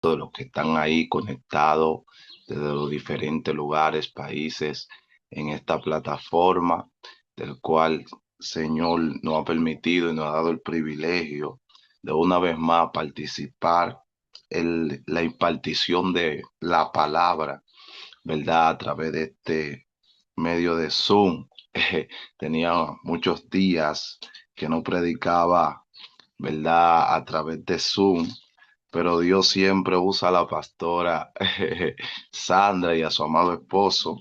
todos los que están ahí conectados desde los diferentes lugares, países en esta plataforma, del cual Señor nos ha permitido y nos ha dado el privilegio de una vez más participar en la impartición de la palabra, ¿verdad? A través de este medio de Zoom. Tenía muchos días que no predicaba, ¿verdad? A través de Zoom, pero Dios siempre usa a la pastora Sandra y a su amado esposo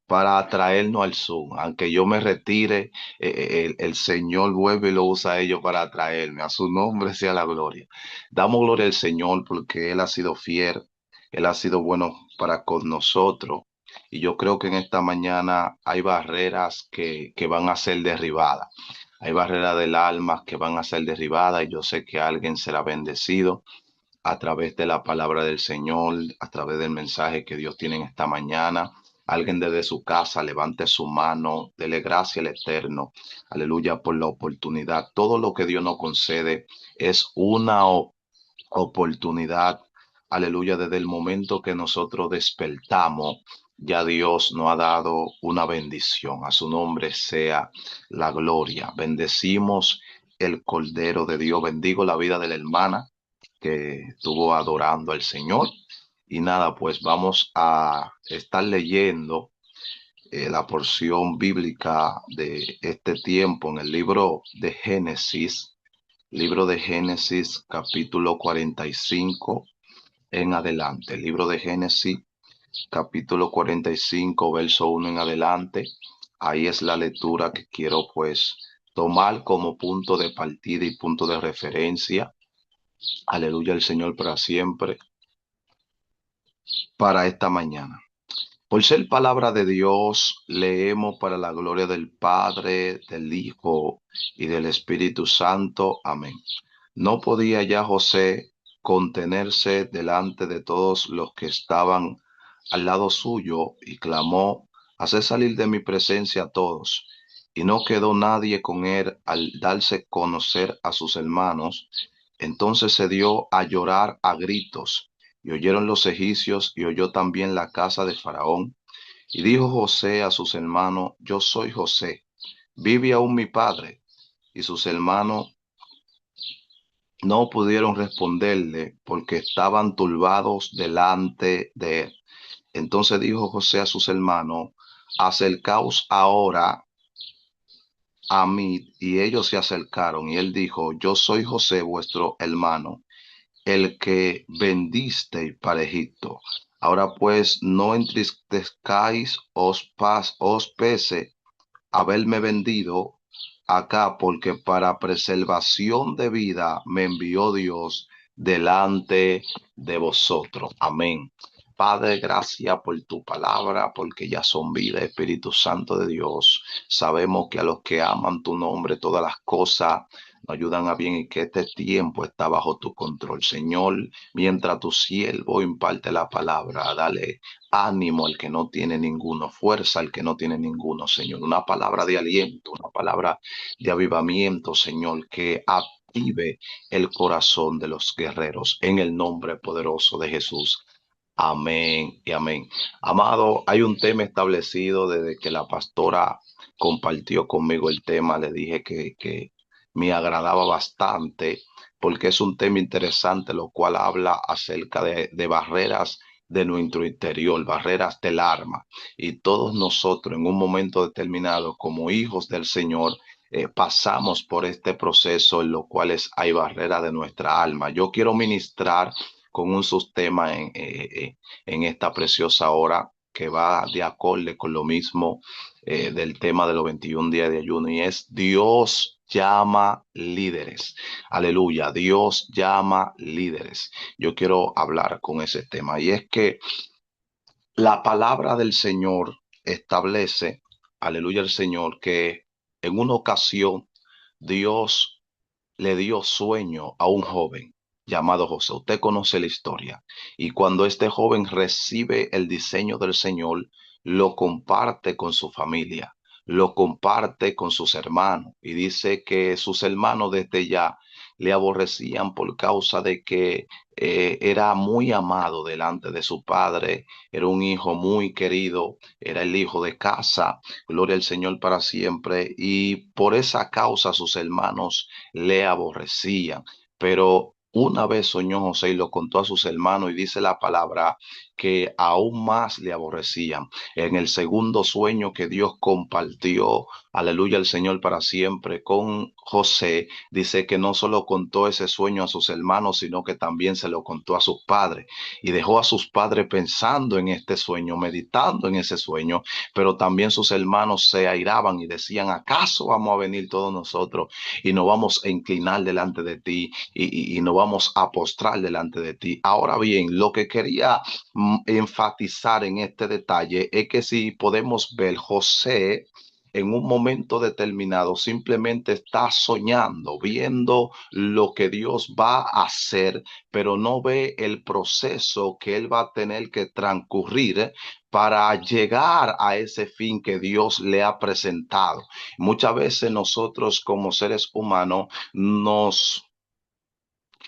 para atraernos al Zoom. Aunque yo me retire, el Señor vuelve y lo usa a ellos para atraerme. A su nombre sea la gloria. Damos gloria al Señor porque Él ha sido fiel, Él ha sido bueno para con nosotros. Y yo creo que en esta mañana hay barreras que van a ser derribadas. Hay barreras del alma que van a ser derribadas y yo sé que alguien será bendecido a través de la palabra del Señor, a través del mensaje que Dios tiene en esta mañana. Alguien desde su casa levante su mano, dele gracia al Eterno. Aleluya por la oportunidad. Todo lo que Dios nos concede es una oportunidad. Aleluya, desde el momento que nosotros despertamos, ya Dios nos ha dado una bendición. A su nombre sea la gloria. Bendecimos el Cordero de Dios. Bendigo la vida de la hermana que estuvo adorando al Señor. Y nada, pues vamos a estar leyendo la porción bíblica de este tiempo en el libro de Génesis capítulo 45 en adelante. El libro de Génesis capítulo 45 verso 1 en adelante. Ahí es la lectura que quiero pues tomar como punto de partida y punto de referencia. Aleluya al Señor para siempre, para esta mañana. Por ser palabra de Dios, leemos para la gloria del Padre, del Hijo y del Espíritu Santo. Amén. No podía ya José contenerse delante de todos los que estaban al lado suyo y clamó: haced salir de mi presencia a todos. Y no quedó nadie con él al darse a conocer a sus hermanos. Entonces se dio a llorar a gritos, y oyeron los egipcios, y oyó también la casa de Faraón. Y dijo José a sus hermanos: yo soy José, ¿vive aún mi padre? Y sus hermanos no pudieron responderle porque estaban turbados delante de él. Entonces dijo José a sus hermanos: acercaos ahora a mí. Y ellos se acercaron, y él dijo: yo soy José vuestro hermano, el que vendisteis para Egipto. Ahora pues no entristezcáis, os pese haberme vendido acá, porque para preservación de vida me envió Dios delante de vosotros. Amén. Padre, gracias por tu palabra, porque ya son vida, Espíritu Santo de Dios. Sabemos que a los que aman tu nombre, todas las cosas nos ayudan a bien y que este tiempo está bajo tu control. Señor, mientras tu siervo imparte la palabra, dale ánimo al que no tiene ninguno, fuerza al que no tiene ninguno, Señor. Una palabra de aliento, una palabra de avivamiento, Señor, que active el corazón de los guerreros en el nombre poderoso de Jesús. Amén y amén. Amado, hay un tema establecido desde que la pastora compartió conmigo el tema. Le dije que me agradaba bastante porque es un tema interesante, lo cual habla acerca de barreras de nuestro interior, barreras del alma. Y todos nosotros en un momento determinado, como hijos del Señor, pasamos por este proceso en lo cual hay barreras de nuestra alma. Yo quiero ministrar con un subtema en esta preciosa hora que va de acorde con lo mismo del tema de los 21 días de ayuno, y es: Dios llama líderes. Aleluya, Dios llama líderes. Yo quiero hablar con ese tema, y es que la palabra del Señor establece, aleluya el Señor, que en una ocasión Dios le dio sueño a un joven llamado José. Usted conoce la historia. Y cuando este joven recibe el diseño del Señor, lo comparte con su familia, lo comparte con sus hermanos. Y dice que sus hermanos desde ya le aborrecían por causa de que era muy amado delante de su padre, era un hijo muy querido, era el hijo de casa, gloria al Señor para siempre, y por esa causa sus hermanos le aborrecían. Pero una vez soñó José y lo contó a sus hermanos y dice la palabra que aún más le aborrecían. En el segundo sueño que Dios compartió, aleluya al Señor para siempre, con José, dice que no solo contó ese sueño a sus hermanos, sino que también se lo contó a sus padres y dejó a sus padres pensando en este sueño, meditando en ese sueño, pero también sus hermanos se airaban y decían, ¿acaso vamos a venir todos nosotros y nos vamos a inclinar delante de ti y nos vamos a postrar delante de ti? Ahora bien, lo que quería enfatizar en este detalle es que si podemos ver José en un momento determinado simplemente está soñando, viendo lo que Dios va a hacer, pero no ve el proceso que él va a tener que transcurrir para llegar a ese fin que Dios le ha presentado. Muchas veces nosotros como seres humanos nos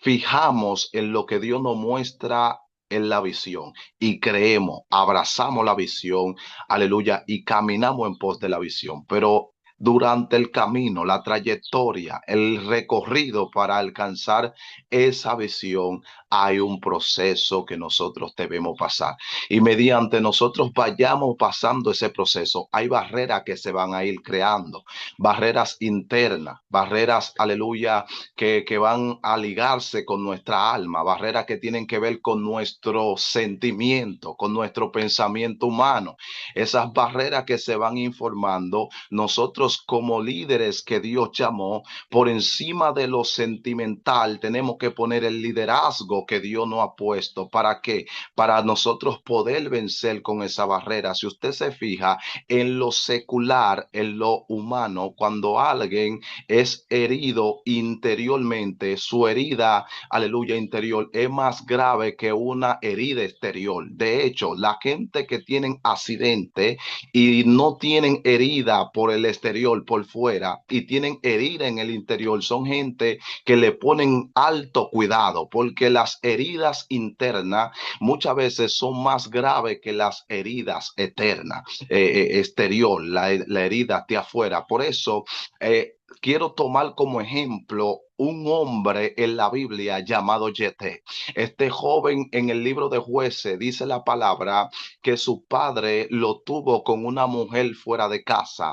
fijamos en lo que Dios nos muestra en la visión y creemos, abrazamos la visión, aleluya, y caminamos en pos de la visión. Pero durante el camino, la trayectoria, el recorrido para alcanzar esa visión, hay un proceso que nosotros debemos pasar. Y mediante nosotros vayamos pasando ese proceso, hay barreras que se van a ir creando, barreras internas, barreras, aleluya, que van a ligarse con nuestra alma, barreras que tienen que ver con nuestro sentimiento, con nuestro pensamiento humano. Esas barreras que se van informando, nosotros como líderes que Dios llamó, por encima de lo sentimental, tenemos que poner el liderazgo que Dios nos ha puesto. ¿Para qué? Para nosotros poder vencer con esa barrera. Si usted se fija en lo secular, en lo humano, cuando alguien es herido interiormente, su herida, aleluya, interior es más grave que una herida exterior. De hecho, la gente que tienen accidente y no tienen herida por el exterior, por fuera, y tienen herida en el interior, son gente que le ponen alto cuidado, porque las heridas internas muchas veces son más graves que las heridas eternas, exterior, la herida de afuera. Por eso, quiero tomar como ejemplo un hombre en la Biblia llamado Yete. Este joven en el libro de Jueces dice la palabra que su padre lo tuvo con una mujer fuera de casa,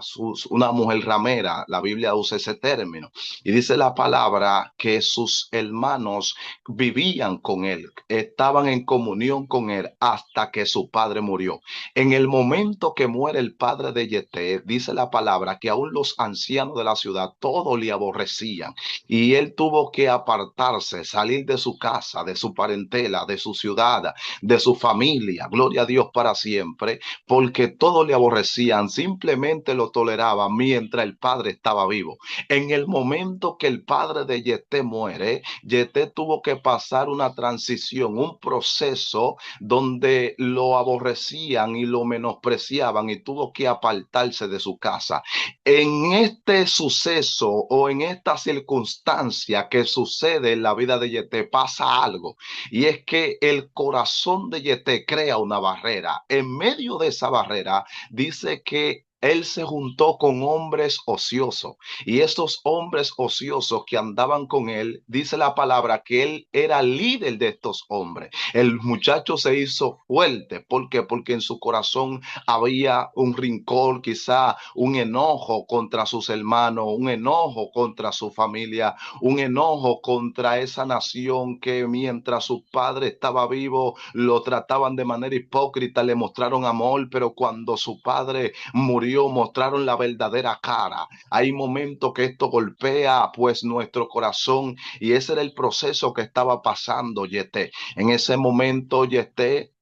una mujer ramera. La Biblia usa ese término. Y dice la palabra que sus hermanos vivían con él, estaban en comunión con él hasta que su padre murió. En el momento que muere el padre de Yete, dice la palabra que aún los ancianos de la ciudad todo le aborrecían y él tuvo que apartarse, salir de su casa, de su parentela, de su ciudad, de su familia, gloria a Dios para siempre, porque todo le aborrecían, simplemente lo toleraban mientras el padre estaba vivo. En el momento que el padre de Yete muere, Yete tuvo que pasar una transición, un proceso donde lo aborrecían y lo menospreciaban y tuvo que apartarse de su casa. En este suceso o en esta circunstancia que sucede en la vida de Yete pasa algo, y es que el corazón de Yete crea una barrera. En medio de esa barrera dice que él se juntó con hombres ociosos y esos hombres ociosos que andaban con él, dice la palabra que él era líder de estos hombres. El muchacho se hizo fuerte. ¿Por qué? Porque en su corazón había un rincón, quizá un enojo contra sus hermanos, un enojo contra su familia, un enojo contra esa nación que mientras su padre estaba vivo lo trataban de manera hipócrita, le mostraron amor, pero cuando su padre murió mostraron la verdadera cara. Hay momentos que esto golpea pues nuestro corazón y ese era el proceso que estaba pasando Yete. En ese momento Yete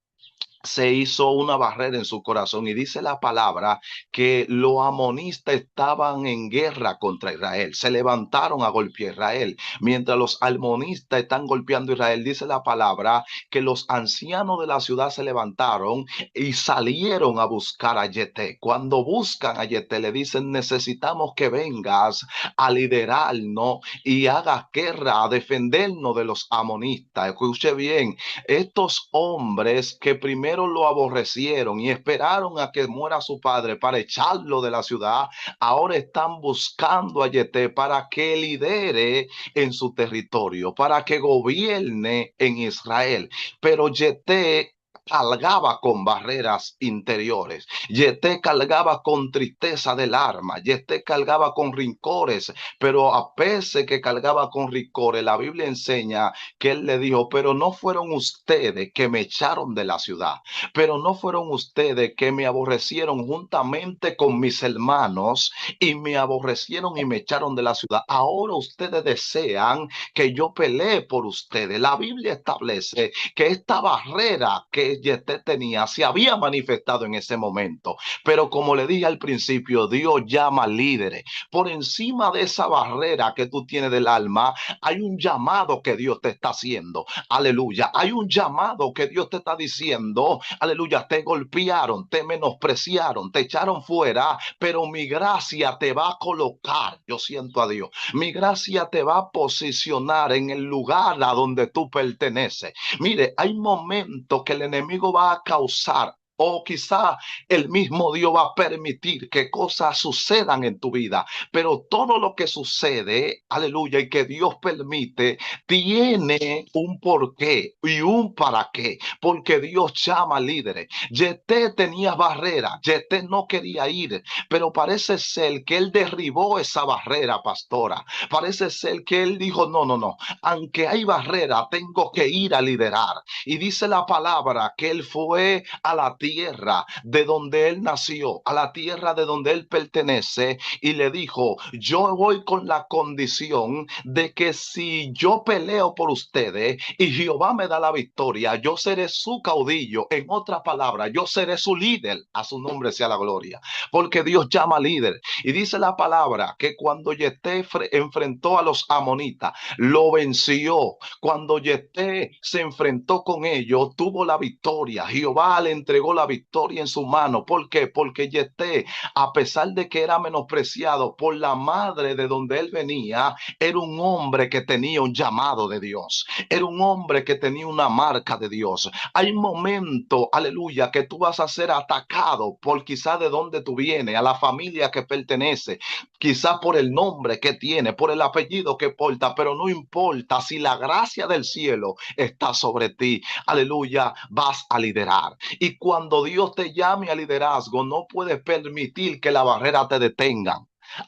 se hizo una barrera en su corazón y dice la palabra que los amonistas estaban en guerra contra Israel, se levantaron a golpear a Israel, mientras los amonistas están golpeando a Israel. Dice la palabra que los ancianos de la ciudad se levantaron y salieron a buscar a Yeté. Cuando buscan a Yeté le dicen: necesitamos que vengas a liderarnos y hagas guerra, a defendernos de los amonistas. Escuche bien, estos hombres que primero lo aborrecieron y esperaron a que muera su padre para echarlo de la ciudad, ahora están buscando a Yeté para que lidere en su territorio, para que gobierne en Israel. Pero Yeté cargaba con barreras interiores. Yeté cargaba con tristeza del alma. Yeté cargaba con rincores, pero a pesar que cargaba con rincores, la Biblia enseña que él le dijo: pero no fueron ustedes que me echaron de la ciudad, pero no fueron ustedes que me aborrecieron juntamente con mis hermanos y me aborrecieron y me echaron de la ciudad. Ahora ustedes desean que yo pelee por ustedes. La Biblia establece que esta barrera que Yeté tenía se había manifestado en ese momento, pero como le dije al principio, Dios llama líderes. Por encima de esa barrera que tú tienes del alma, hay un llamado que Dios te está haciendo. Aleluya. Hay un llamado que Dios te está diciendo. Aleluya. Te golpearon, te menospreciaron, te echaron fuera, pero mi gracia te va a colocar. Yo siento a Dios. Mi gracia te va a posicionar en el lugar a donde tú perteneces. Mire, hay momentos que el enemigo va a causar, o quizá el mismo Dios va a permitir que cosas sucedan en tu vida, pero todo lo que sucede, aleluya, y que Dios permite, tiene un porqué y un para qué, porque Dios llama líderes. Yeté tenía barrera, Yeté no quería ir, pero parece ser que él derribó esa barrera, pastora. Parece ser que él dijo: no, no, no, aunque hay barrera, tengo que ir a liderar. Y dice la palabra que él fue a la tierra de donde él nació, a la tierra de donde él pertenece, y le dijo: yo voy con la condición de que si yo peleo por ustedes y Jehová me da la victoria, yo seré su caudillo. En otras palabras, yo seré su líder. A su nombre sea la gloria, porque Dios llama líder. Y dice la palabra que cuando Yeté enfrentó a los amonitas, lo venció. Cuando Yeté se enfrentó con ellos, tuvo la victoria. Jehová le entregó la victoria en su mano. ¿Por qué? Porque Yeté, a pesar de que era menospreciado por la madre de donde él venía, era un hombre que tenía un llamado de Dios. Era un hombre que tenía una marca de Dios. Hay momentos, aleluya, que tú vas a ser atacado por quizá de donde tú vienes, a la familia que pertenece, quizá por el nombre que tiene, por el apellido que porta, pero no importa si la gracia del cielo está sobre ti. Aleluya, vas a liderar. Y cuando Dios te llame a liderazgo, no puedes permitir que la barrera te detenga.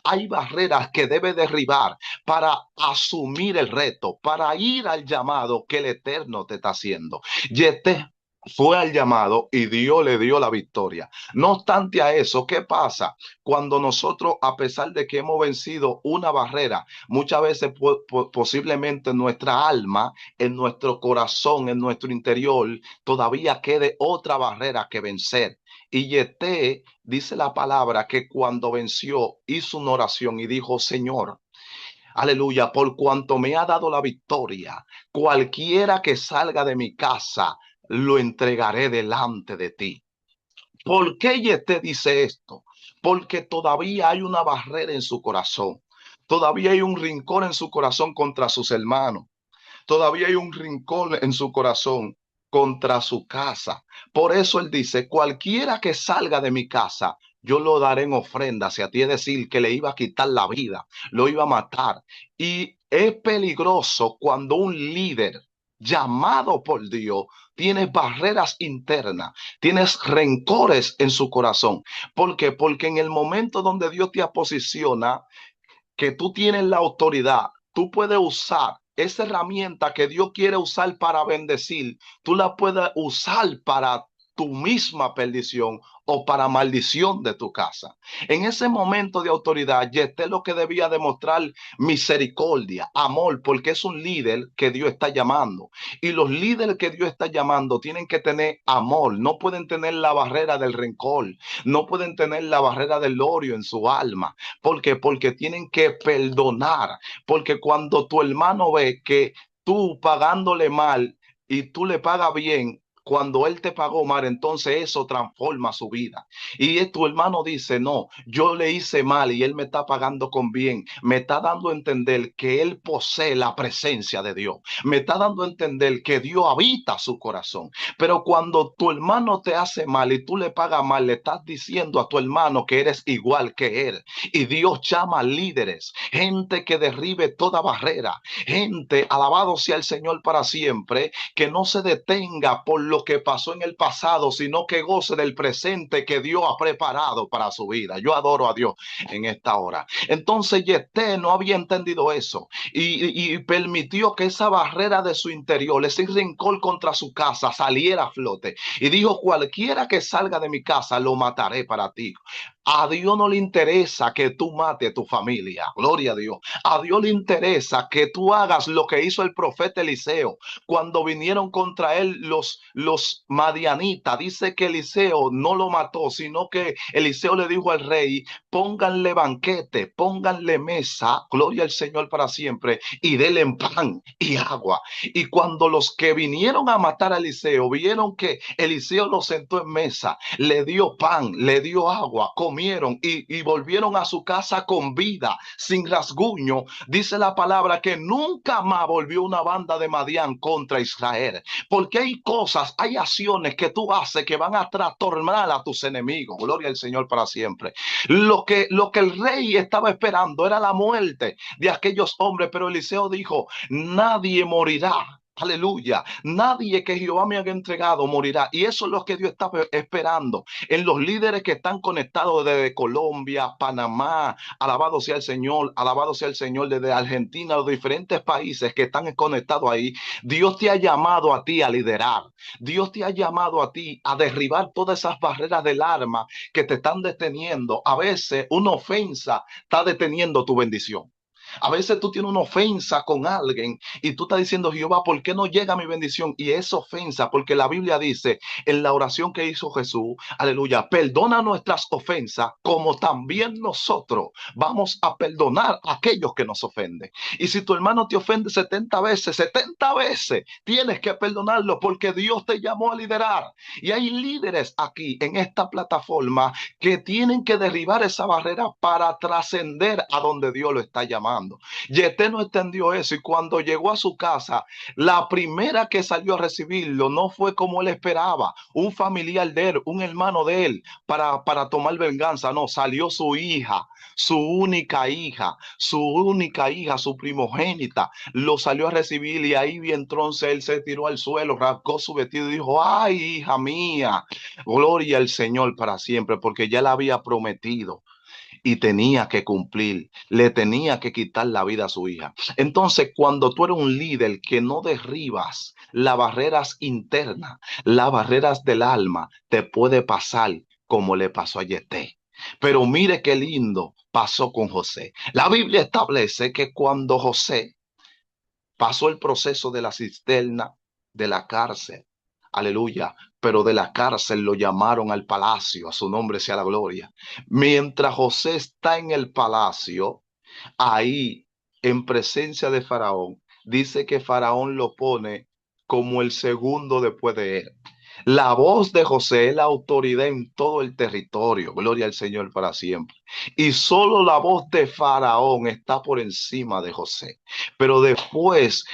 Hay barreras que debe derribar para asumir el reto, para ir al llamado que el Eterno te está haciendo. Yeté fue al llamado y Dios le dio la victoria. No obstante a eso, ¿qué pasa? Cuando nosotros, a pesar de que hemos vencido una barrera, muchas veces posiblemente en nuestra alma, en nuestro corazón, en nuestro interior, todavía quede otra barrera que vencer. Y Yeté, dice la palabra, que cuando venció, hizo una oración y dijo: Señor, aleluya, por cuanto me ha dado la victoria, cualquiera que salga de mi casa, lo entregaré delante de ti. ¿Por qué Yeté dice esto? Porque todavía hay una barrera en su corazón. Todavía hay un rincón en su corazón contra sus hermanos. Todavía hay un rincón en su corazón contra su casa. Por eso él dice: cualquiera que salga de mi casa, yo lo daré en ofrenda. Hacia ti, es decir, que le iba a quitar la vida, lo iba a matar. Y es peligroso cuando un líder llamado por Dios tienes barreras internas, tienes rencores en su corazón. ¿Por qué? Porque en el momento donde Dios te posiciona, que tú tienes la autoridad, tú puedes usar esa herramienta que Dios quiere usar para bendecir, tú la puedes usar para tu misma perdición o para maldición de tu casa. En ese momento de autoridad, Yefté lo que debía demostrar misericordia, amor, porque es un líder que Dios está llamando. Y los líderes que Dios está llamando tienen que tener amor, no pueden tener la barrera del rencor, no pueden tener la barrera del odio en su alma. ¿Por qué? Porque tienen que perdonar, porque cuando tu hermano ve que tú pagándole mal y tú le pagas bien, cuando él te pagó mal, entonces eso transforma su vida. Y tu hermano dice, no, yo le hice mal y él me está pagando con bien. Me está dando a entender que él posee la presencia de Dios. Me está dando a entender que Dios habita su corazón. Pero cuando tu hermano te hace mal y tú le pagas mal, le estás diciendo a tu hermano que eres igual que él. Y Dios llama líderes, gente que derribe toda barrera, gente, alabado sea el Señor para siempre, que no se detenga por lo que pasó en el pasado, sino que goce del presente que Dios ha preparado para su vida. Yo adoro a Dios en esta hora. Entonces Yefté no había entendido eso y permitió que esa barrera de su interior, ese rencor contra su casa saliera a flote. Y dijo, cualquiera que salga de mi casa, lo mataré para ti. A Dios no le interesa que tú mates a tu familia. Gloria a Dios. A Dios le interesa que tú hagas lo que hizo el profeta Eliseo cuando vinieron contra él los madianitas. Dice que Eliseo no lo mató, sino que Eliseo le dijo al rey, pónganle banquete, pónganle mesa, gloria al Señor para siempre, y denle pan y agua. Y cuando los que vinieron a matar a Eliseo vieron que Eliseo lo sentó en mesa, le dio pan, le dio agua, comieron y volvieron a su casa con vida, sin rasguño. Dice la palabra que nunca más volvió una banda de Madián contra Israel. Porque hay cosas, hay acciones que tú haces que van a trastornar a tus enemigos. Gloria al Señor para siempre. Lo que el rey estaba esperando era la muerte de aquellos hombres, pero Eliseo dijo, nadie morirá. Aleluya. Nadie que Jehová me haya entregado morirá. Y eso es lo que Dios está esperando en los líderes que están conectados desde Colombia, Panamá. Alabado sea el Señor desde Argentina, los diferentes países que están conectados ahí. Dios te ha llamado a ti a liderar. Dios te ha llamado a ti a derribar todas esas barreras del alma que te están deteniendo. A veces una ofensa está deteniendo tu bendición. A veces tú tienes una ofensa con alguien y tú estás diciendo, Jehová, ¿por qué no llega mi bendición? Y es ofensa, porque la Biblia dice en la oración que hizo Jesús, aleluya, perdona nuestras ofensas como también nosotros vamos a perdonar a aquellos que nos ofenden. Y si tu hermano te ofende 70 veces, tienes que perdonarlo porque Dios te llamó a liderar. Y hay líderes aquí en esta plataforma que tienen que derribar esa barrera para trascender a donde Dios lo está llamando. Yefté no entendió eso y cuando llegó a su casa, la primera que salió a recibirlo no fue como él esperaba, un familiar de él, un hermano de él, para tomar venganza. No, salió su hija, su primogénita, lo salió a recibir y ahí entonces él se tiró al suelo, rasgó su vestido y dijo, ay, hija mía, gloria al Señor para siempre, porque ya la había prometido y tenía que cumplir, le tenía que quitar la vida a su hija. Entonces, cuando tú eres un líder que no derribas las barreras internas, las barreras del alma, te puede pasar como le pasó a Yefté. Pero mire qué lindo pasó con José. La Biblia establece que cuando José pasó el proceso de la cisterna, de la cárcel, aleluya, pero de la cárcel lo llamaron al palacio, a su nombre sea la gloria. Mientras José está en el palacio, ahí en presencia de Faraón, dice que Faraón lo pone como el segundo después de él. La voz de José es la autoridad en todo el territorio. Gloria al Señor para siempre. Y solo la voz de Faraón está por encima de José. Pero después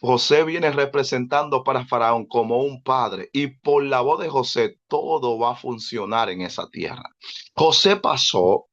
José viene representando para Faraón como un padre y por la voz de José todo va a funcionar en esa tierra. José pasó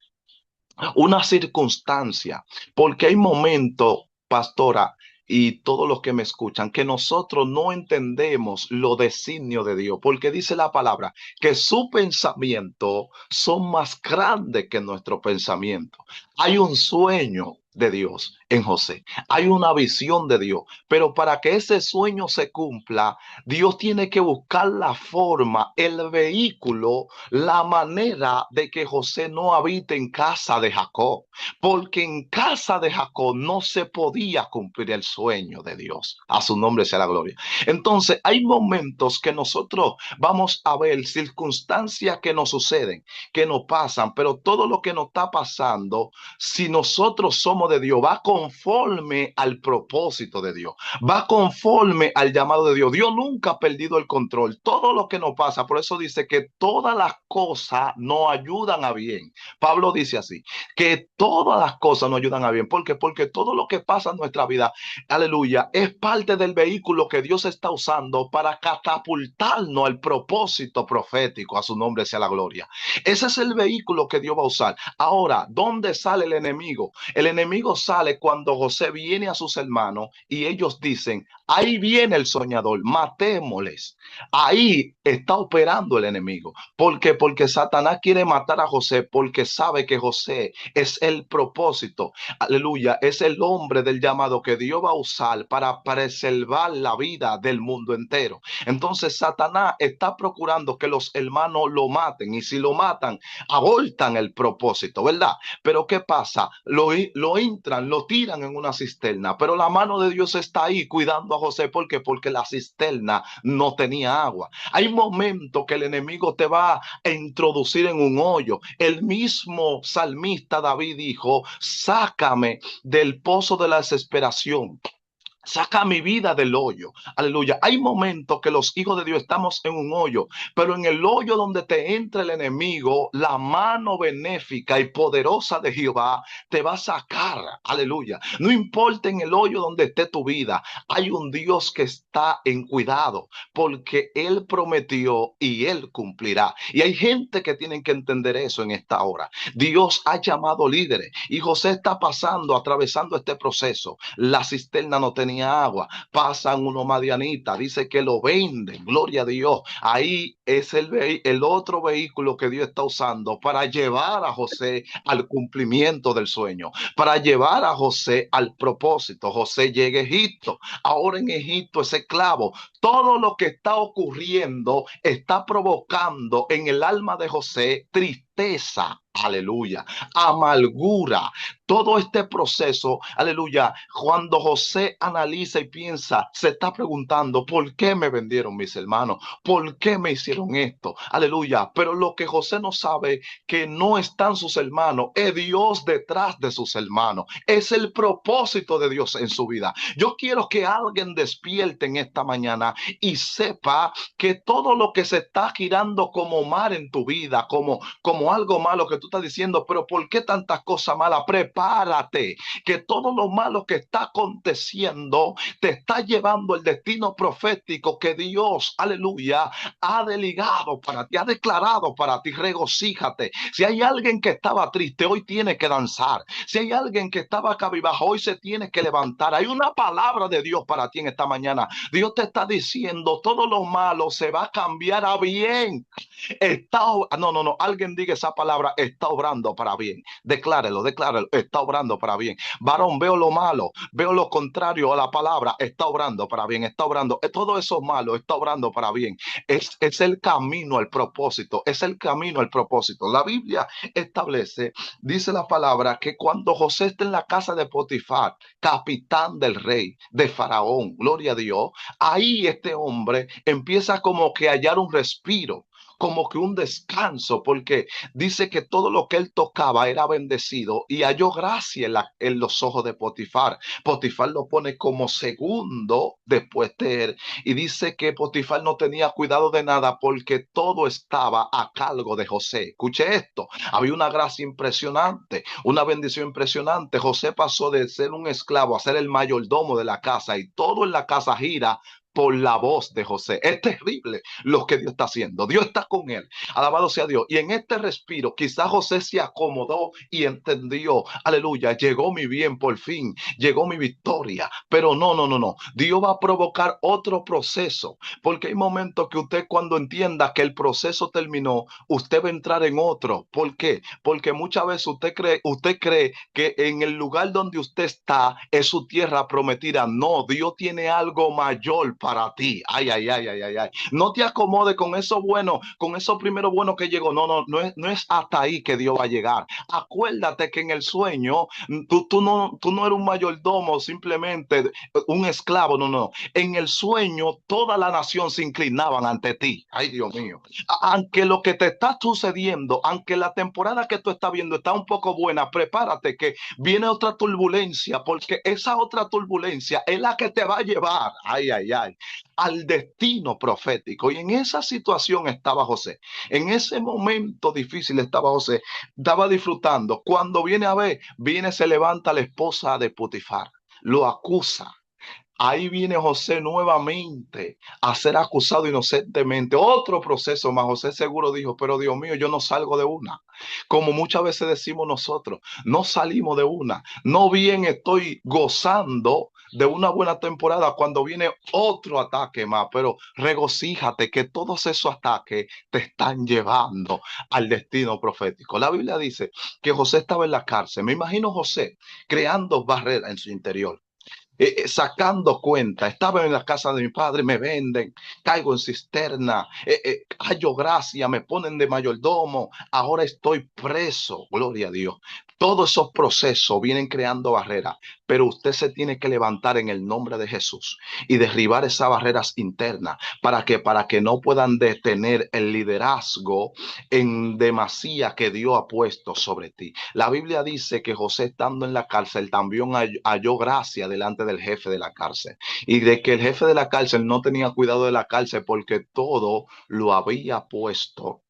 una circunstancia, porque hay momentos, pastora, y todos los que me escuchan, que nosotros no entendemos lo designio de Dios, porque dice la palabra que su pensamiento son más grandes que nuestro pensamiento. Hay un sueño de Dios en José. Hay una visión de Dios, pero para que ese sueño se cumpla, Dios tiene que buscar la forma, el vehículo, la manera de que José no habite en casa de Jacob, porque en casa de Jacob no se podía cumplir el sueño de Dios. A su nombre sea la gloria. Entonces, hay momentos que nosotros vamos a ver circunstancias que nos suceden, que nos pasan, pero todo lo que nos está pasando, si nosotros somos de Dios, va conforme al propósito de Dios, va conforme al llamado de Dios. Dios nunca ha perdido el control. Todo lo que nos pasa, por eso dice que todas las cosas nos ayudan a bien. Pablo dice así, que todas las cosas nos ayudan a bien. ¿Por qué? Porque todo lo que pasa en nuestra vida, aleluya, es parte del vehículo que Dios está usando para catapultarnos al propósito profético. A su nombre sea la gloria. Ese es el vehículo que Dios va a usar. Ahora, ¿dónde sale el enemigo? El enemigo sale cuando José viene a sus hermanos y ellos dicen, ahí viene el soñador, matémosles. Ahí está operando el enemigo. ¿Por qué? Porque Satanás quiere matar a José porque sabe que José es el propósito. Aleluya, es el hombre del llamado que Dios va a usar para preservar la vida del mundo entero. Entonces Satanás está procurando que los hermanos lo maten y si lo matan, abortan el propósito, ¿verdad? Pero ¿qué pasa? Lo entran, lo tiran en una cisterna, pero la mano de Dios está ahí cuidando a José. ¿Por qué? Porque la cisterna no tenía agua. Hay momentos que el enemigo te va a introducir en un hoyo. El mismo salmista David dijo, sácame del pozo de la desesperación. Saca mi vida del hoyo. Aleluya. Hay momentos que los hijos de Dios estamos en un hoyo, pero en el hoyo donde te entra el enemigo, la mano benéfica y poderosa de Jehová te va a sacar. Aleluya. No importa en el hoyo donde esté tu vida, hay un Dios que está en cuidado, porque Él prometió y Él cumplirá. Y hay gente que tienen que entender eso en esta hora. Dios ha llamado líderes y José está pasando, atravesando este proceso. La cisterna no tenía agua, pasan unos madianitas, dice que lo venden, gloria a Dios. Ahí es el otro vehículo que Dios está usando para llevar a José al cumplimiento del sueño, para llevar a José al propósito. José llega a Egipto, ahora en Egipto es esclavo. Todo lo que está ocurriendo está provocando en el alma de José tristeza, aleluya, amargura. Todo este proceso, aleluya, cuando José analiza y piensa, se está preguntando, ¿por qué me vendieron mis hermanos? ¿Por qué me hicieron esto? Aleluya. Pero lo que José no sabe, que no están sus hermanos, es Dios detrás de sus hermanos. Es el propósito de Dios en su vida. Yo quiero que alguien despierte en esta mañana y sepa que todo lo que se está girando como mar en tu vida, como algo malo que tú estás diciendo, pero ¿por qué tantas cosas malas? Prepárate, que todo lo malo que está aconteciendo te está llevando el destino profético que Dios, aleluya, ha delegado para ti, ha declarado para ti. Regocíjate. Si hay alguien que estaba triste, hoy tiene que danzar. Si hay alguien que estaba cabizbajo, hoy se tiene que levantar. Hay una palabra de Dios para ti en esta mañana. Dios te está diciendo, todo lo malo se va a cambiar a bien. Está, no, alguien diga esa palabra, está obrando para bien. Declárelo, está obrando para bien. Varón, veo lo malo, veo lo contrario a la palabra, está obrando para bien, está obrando. Todo eso malo está obrando para bien. Es el camino al propósito, es el camino al propósito. La Biblia establece, dice la palabra, que cuando José está en la casa de Potifar, capitán del rey, de Faraón, gloria a Dios, ahí este hombre empieza como que a hallar un respiro, como que un descanso, porque dice que todo lo que él tocaba era bendecido y halló gracia en los ojos de Potifar. Potifar lo pone como segundo después de él y dice que Potifar no tenía cuidado de nada porque todo estaba a cargo de José. Escuche esto, había una gracia impresionante, una bendición impresionante. José pasó de ser un esclavo a ser el mayordomo de la casa y todo en la casa gira por la voz de José. Es terrible lo que Dios está haciendo. Dios está con él. Alabado sea Dios. Y en este respiro, quizás José se acomodó y entendió, aleluya, llegó mi bien por fin, llegó mi victoria. Pero no, no, no, no. Dios va a provocar otro proceso, porque hay momentos que usted cuando entienda que el proceso terminó, usted va a entrar en otro. ¿Por qué? Porque muchas veces usted cree que en el lugar donde usted está es su tierra prometida. No, Dios tiene algo mayor para ti. Ay, ay, ay, ay, ay, ay. No te acomodes con eso bueno, con eso primero bueno que llegó. No, no, no es hasta ahí que Dios va a llegar. Acuérdate que en el sueño tú no eres un mayordomo, simplemente un esclavo. No, no. En el sueño toda la nación se inclinaban ante ti. Ay, Dios mío. Aunque lo que te está sucediendo, aunque la temporada que tú estás viendo está un poco buena, prepárate que viene otra turbulencia, porque esa otra turbulencia es la que te va a llevar, ay, ay, ay, al destino profético. Y en esa situación estaba José. En ese momento difícil estaba José. Estaba disfrutando. Cuando viene a ver, se levanta la esposa de Potifar. Lo acusa. Ahí viene José nuevamente a ser acusado inocentemente. Otro proceso más. José seguro dijo, pero Dios mío, yo no salgo de una. Como muchas veces decimos nosotros, no salimos de una. No bien estoy gozando de una buena temporada cuando viene otro ataque más, pero regocíjate que todos esos ataques te están llevando al destino profético. La Biblia dice que José estaba en la cárcel. Me imagino José creando barreras en su interior, sacando cuenta. Estaba en la casa de mi padre, me venden, caigo en cisterna, hallo gracia, me ponen de mayordomo, ahora estoy preso, gloria a Dios. Todos esos procesos vienen creando barreras, pero usted se tiene que levantar en el nombre de Jesús y derribar esas barreras internas para que no puedan detener el liderazgo en demasía que Dios ha puesto sobre ti. La Biblia dice que José, estando en la cárcel, también halló gracia delante del jefe de la cárcel, y de que el jefe de la cárcel no tenía cuidado de la cárcel porque todo lo había puesto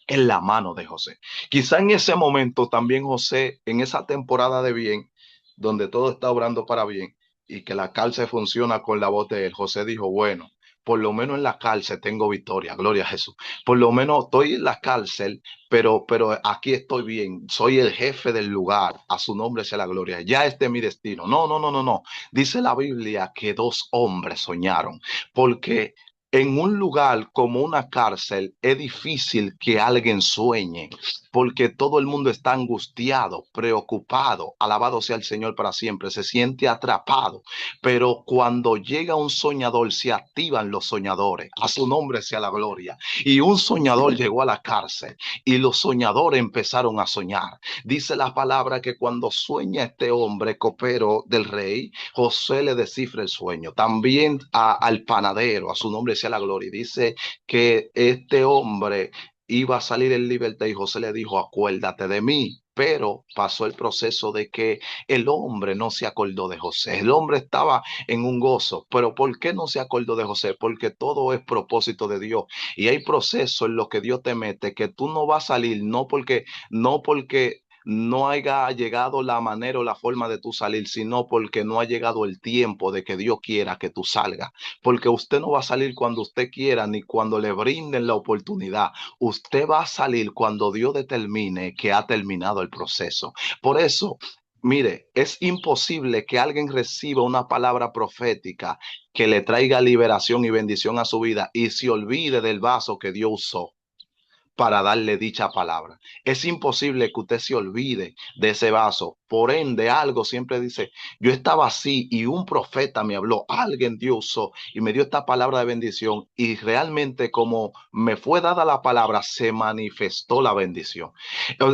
en la mano de José. Quizá en ese momento también José, en esa temporada de bien, donde todo está obrando para bien y que la cárcel funciona con la voz de él, José dijo, bueno, por lo menos en la cárcel tengo victoria, gloria a Jesús. Por lo menos estoy en la cárcel, pero aquí estoy bien. Soy el jefe del lugar. A su nombre sea la gloria. Ya este es mi destino. No, no, no, no, no. Dice la Biblia que dos hombres soñaron, porque en un lugar como una cárcel es difícil que alguien sueñe, porque todo el mundo está angustiado, preocupado, alabado sea el Señor para siempre, se siente atrapado. Pero cuando llega un soñador, se activan los soñadores, a su nombre sea la gloria. Y un soñador llegó a la cárcel y los soñadores empezaron a soñar. Dice la palabra que cuando sueña este hombre, copero del rey, José le descifra el sueño. También al panadero, a su nombre sea la gloria. Y dice que este hombre iba a salir en libertad y José le dijo, acuérdate de mí. Pero pasó el proceso de que el hombre no se acordó de José. El hombre estaba en un gozo. Pero ¿por qué no se acordó de José? Porque todo es propósito de Dios. Y hay procesos en los que Dios te mete que tú no vas a salir, no porque no haya llegado la manera o la forma de tú salir, sino porque no ha llegado el tiempo de que Dios quiera que tú salgas. Porque usted no va a salir cuando usted quiera ni cuando le brinden la oportunidad. Usted va a salir cuando Dios determine que ha terminado el proceso. Por eso, mire, es imposible que alguien reciba una palabra profética que le traiga liberación y bendición a su vida y se olvide del vaso que Dios usó para darle dicha palabra. Es imposible que usted se olvide de ese vaso. Por ende, algo siempre dice, yo estaba así y un profeta me habló, alguien Dios usó y me dio esta palabra de bendición, y realmente como me fue dada la palabra, se manifestó la bendición.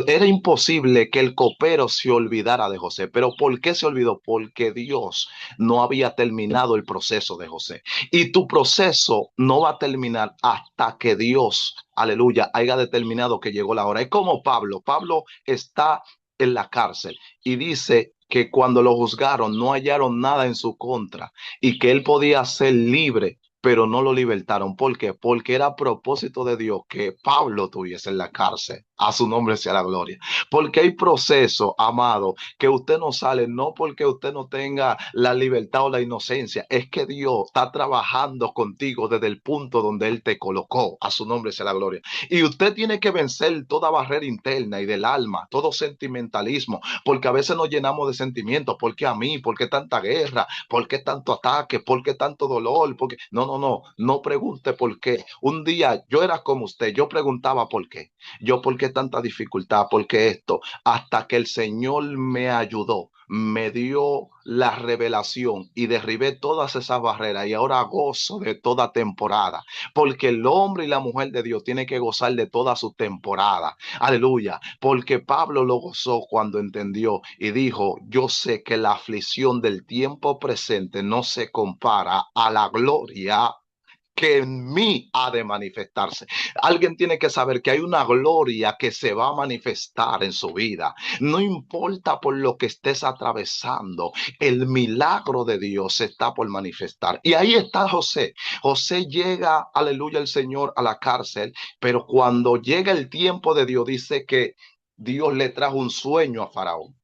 Era imposible que el copero se olvidara de José. ¿Pero por qué se olvidó? Porque Dios no había terminado el proceso de José. Y tu proceso no va a terminar hasta que Dios, aleluya, haya determinado que llegó la hora. Es como Pablo. Pablo está en la cárcel y dice que cuando lo juzgaron no hallaron nada en su contra y que él podía ser libre, pero no lo libertaron. ¿Por qué? Porque era propósito de Dios que Pablo estuviese en la cárcel. A su nombre sea la gloria. Porque hay procesos, amado, que usted no sale, no porque usted no tenga la libertad o la inocencia, es que Dios está trabajando contigo desde el punto donde Él te colocó. A su nombre sea la gloria. Y usted tiene que vencer toda barrera interna y del alma, todo sentimentalismo, porque a veces nos llenamos de sentimientos. ¿Por qué a mí? ¿Por qué tanta guerra? ¿Por qué tanto ataque? ¿Por qué tanto dolor? ¿Por qué? No, no, no, no pregunte por qué. Un día yo era como usted, yo preguntaba por qué. Yo, ¿por qué tanta dificultad? ¿Por qué esto? Hasta que el Señor me ayudó, me dio la revelación y derribé todas esas barreras y ahora gozo de toda temporada, porque el hombre y la mujer de Dios tienen que gozar de toda su temporada. Aleluya, porque Pablo lo gozó cuando entendió y dijo, yo sé que la aflicción del tiempo presente no se compara a la gloria que en mí ha de manifestarse. Alguien tiene que saber que hay una gloria que se va a manifestar en su vida. No importa por lo que estés atravesando, el milagro de Dios se está por manifestar. Y ahí está José. José llega, aleluya, el Señor a la cárcel, pero cuando llega el tiempo de Dios, dice que Dios le trajo un sueño a Faraón,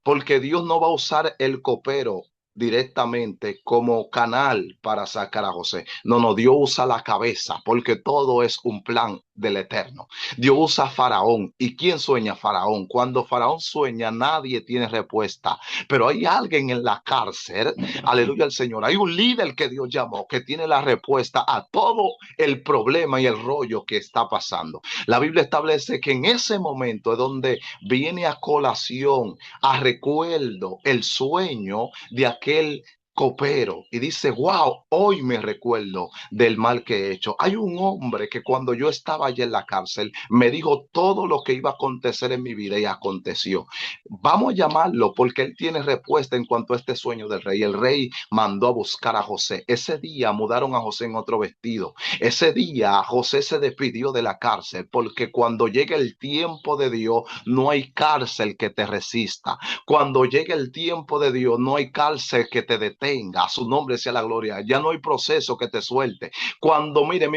porque Dios no va a usar el copero directamente como canal para sacar a José. No, no, Dios usa la cabeza, porque todo es un plan del Eterno. Dios usa a Faraón. ¿Y quién sueña Faraón? Cuando Faraón sueña, nadie tiene respuesta. Pero hay alguien en la cárcel, aleluya al Señor. Hay un líder que Dios llamó, que tiene la respuesta a todo el problema y el rollo que está pasando. La Biblia establece que en ese momento es donde viene a colación, a recuerdo, el sueño de aquel copero y dice, wow, hoy me recuerdo del mal que he hecho. Hay un hombre que cuando yo estaba allí en la cárcel me dijo todo lo que iba a acontecer en mi vida y aconteció. Vamos a llamarlo porque él tiene respuesta en cuanto a este sueño del rey. El rey mandó a buscar a José. Ese día mudaron a José en otro vestido. Ese día José se despidió de la cárcel porque cuando llega el tiempo de Dios no hay cárcel que te resista. Cuando llegue el tiempo de Dios, no hay cárcel que te detenga. A su nombre sea la gloria. Ya no hay proceso que te suelte. Cuando, mire,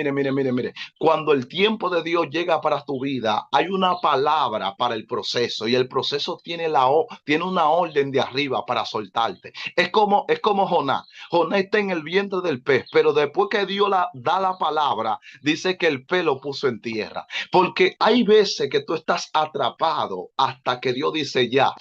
cuando el tiempo de Dios llega para tu vida, hay una palabra para el proceso y el proceso tiene, tiene una orden de arriba para soltarte. Es como Jonás. Jonás está en el vientre del pez, pero después que Dios da la palabra, dice que el pez lo puso en tierra. Porque hay veces que tú estás atrapado hasta que Dios dice ya.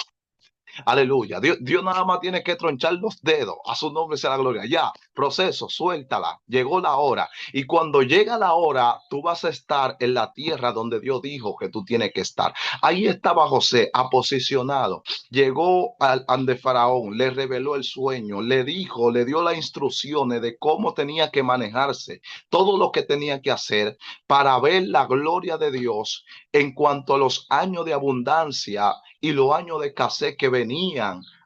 Aleluya. Dios nada más tiene que tronchar los dedos. A su nombre sea la gloria. Ya, proceso, suéltala. Llegó la hora. Y cuando llega la hora, tú vas a estar en la tierra donde Dios dijo que tú tienes que estar. Ahí estaba José, aposicionado. Llegó al ante Faraón, le reveló el sueño, le dijo, le dio las instrucciones de cómo tenía que manejarse, todo lo que tenía que hacer para ver la gloria de Dios en cuanto a los años de abundancia y los años de escasez que venían